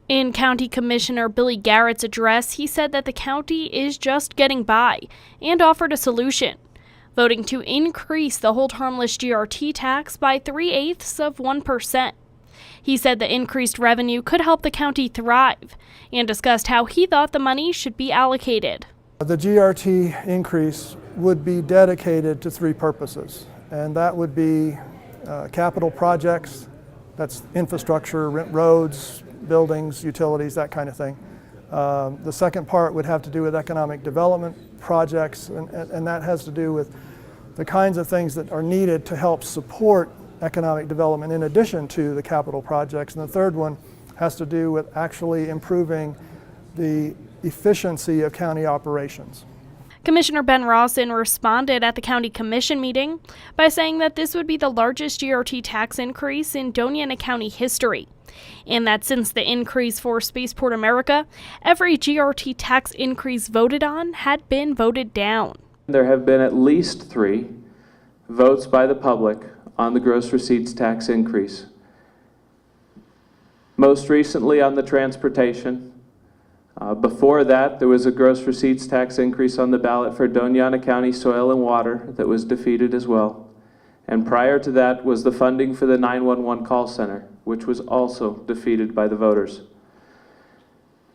In County Commissioner Billy Garrett's address, he said that the county is just getting by and offered a solution, voting to increase the Hold Harmless GRT tax by 0.3%. He said the increased revenue could help the county thrive and discussed how he thought the money should be allocated. The GRT increase would be dedicated to three purposes, and that would be capital projects, that's infrastructure, roads, buildings, utilities, that kind of thing. The second part would have to do with economic development projects, and that has to do with the kinds of things that are needed to help support economic development in addition to the capital projects. And the third one has to do with actually improving the efficiency of county operations. Commissioner Ben Rawson responded at the County Commission meeting by saying that this would be the largest GRT tax increase in Dona Ana County history, and that since the increase for Spaceport America, every GRT tax increase voted on had been voted down. There have been at least 3 votes by the public on the gross receipts tax increase. Most recently on the transportation. Before that, there was a gross receipts tax increase on the ballot for Dona Ana County Soil and Water that was defeated as well. And prior to that was the funding for the 911 call center, which was also defeated by the voters.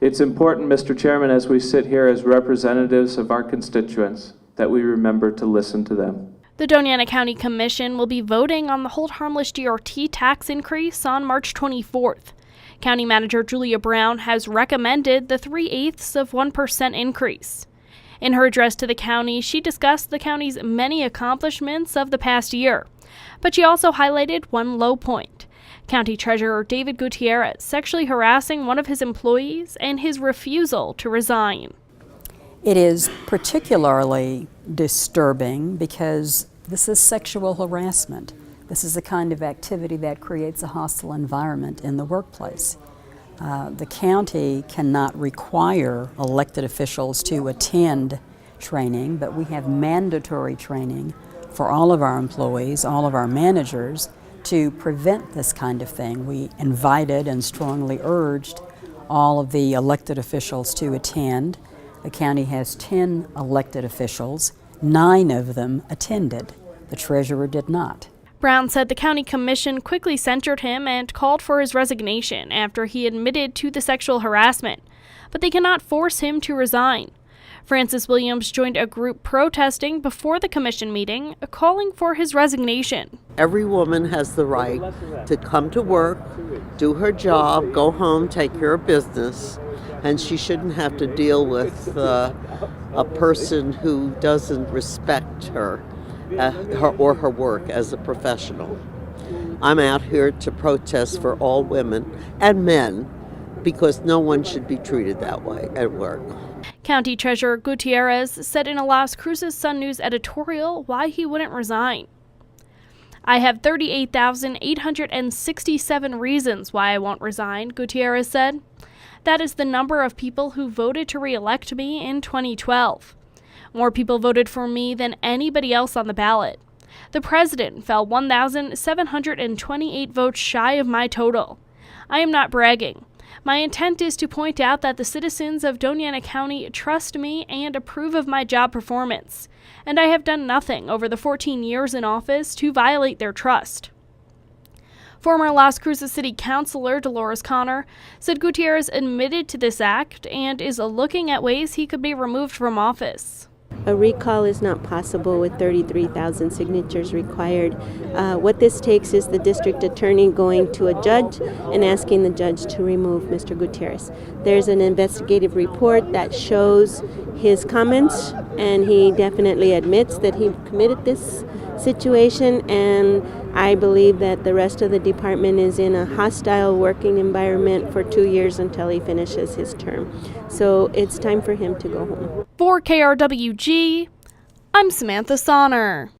It's important, Mr. Chairman, as we sit here as representatives of our constituents, that we remember to listen to them. The Dona Ana County Commission will be voting on the Hold Harmless GRT tax increase on March 24th. County Manager Julia Brown has recommended the 0.3% increase. In her address to the county, she discussed the county's many accomplishments of the past year, but she also highlighted one low point: County Treasurer David Gutierrez sexually harassing one of his employees and his refusal to resign. It is particularly disturbing because this is sexual harassment. This is the kind of activity that creates a hostile environment in the workplace. The county cannot require elected officials to attend training, but we have mandatory training for all of our employees, all of our managers, to prevent this kind of thing. We invited and strongly urged all of the elected officials to attend. The county has 10 elected officials. 9 of them attended. The treasurer did not. Brown said the county commission quickly censured him and called for his resignation after he admitted to the sexual harassment, but they cannot force him to resign. Francis Williams joined a group protesting before the commission meeting, calling for his resignation. Every woman has the right to come to work, do her job, go home, take care of business, and she shouldn't have to deal with a person who doesn't respect her or her work as a professional. I'm out here to protest for all women and men because no one should be treated that way at work. County Treasurer Gutierrez said in a Las Cruces Sun News editorial why he wouldn't resign. "I have 38,867 reasons why I won't resign," Gutierrez said. "That is the number of people who voted to re-elect me in 2012. More people voted for me than anybody else on the ballot. The president fell 1,728 votes shy of my total. I am not bragging. My intent is to point out that the citizens of Dona Ana County trust me and approve of my job performance, and I have done nothing over the 14 years in office to violate their trust." Former Las Cruces City Councilor Dolores Connor said Gutierrez admitted to this act and is looking at ways he could be removed from office. A recall is not possible with 33,000 signatures required. What this takes is the district attorney going to a judge and asking the judge to remove Mr. Gutierrez. There's an investigative report that shows his comments, and he definitely admits that he committed this situation, and I believe that the rest of the department is in a hostile working environment for 2 years until he finishes his term. So it's time for him to go home. For KRWG, I'm Samantha Sonner.